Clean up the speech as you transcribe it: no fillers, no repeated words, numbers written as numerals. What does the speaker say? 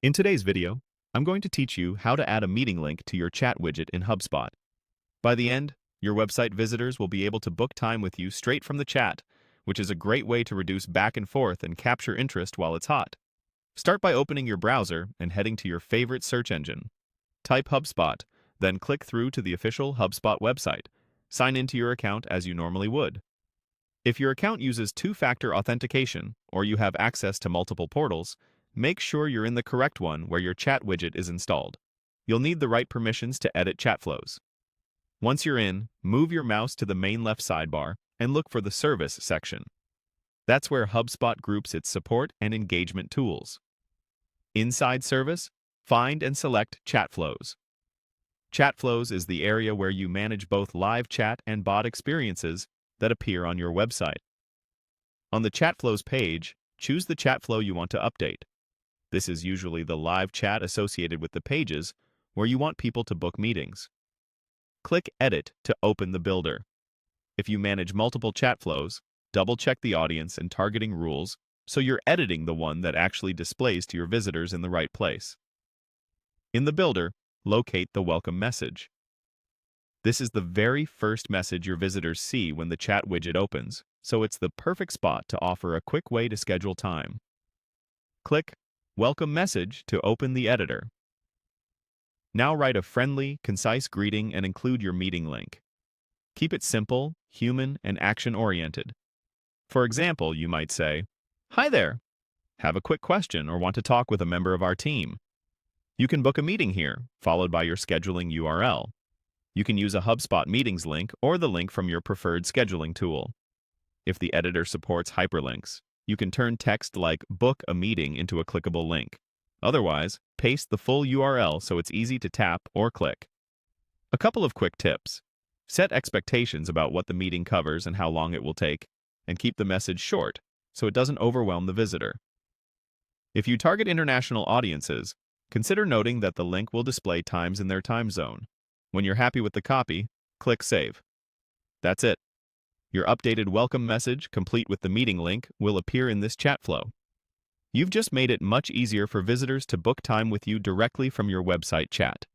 In today's video, I'm going to teach you how to add a meeting link to your chat widget in HubSpot. By the end, your website visitors will be able to book time with you straight from the chat, which is a great way to reduce back and forth and capture interest while it's hot. Start by opening your browser and heading to your favorite search engine. Type HubSpot, then click through to the official HubSpot website. Sign into your account as you normally would. If your account uses two-factor authentication or you have access to multiple portals, make sure you're in the correct one where your chat widget is installed. You'll need the right permissions to edit Chatflows. Once you're in, move your mouse to the main left sidebar and look for the Service section. That's where HubSpot groups its support and engagement tools. Inside Service, find and select Chatflows. Chatflows is the area where you manage both live chat and bot experiences that appear on your website. On the Chatflows page, choose the chat flow you want to update. This is usually the live chat associated with the pages where you want people to book meetings. Click Edit to open the builder. If you manage multiple chat flows, double-check the audience and targeting rules so you're editing the one that actually displays to your visitors in the right place. In the builder, locate the welcome message. This is the very first message your visitors see when the chat widget opens, so it's the perfect spot to offer a quick way to schedule time. Click Welcome Message to open the editor. Now write a friendly, concise greeting and include your meeting link. Keep it simple, human, and action-oriented. For example, you might say, "Hi there! Have a quick question or want to talk with a member of our team? You can book a meeting here, followed by your scheduling URL. You can use a HubSpot Meetings link or the link from your preferred scheduling tool. If the editor supports hyperlinks, you can turn text like "book a meeting" into a clickable link. Otherwise, paste the full URL so it's easy to tap or click. A couple of quick tips. Set expectations about what the meeting covers and how long it will take, and keep the message short so it doesn't overwhelm the visitor. If you target international audiences, consider noting that the link will display times in their time zone. When you're happy with the copy, click Save. That's it. Your updated welcome message, complete with the meeting link, will appear in this chat flow. You've just made it much easier for visitors to book time with you directly from your website chat.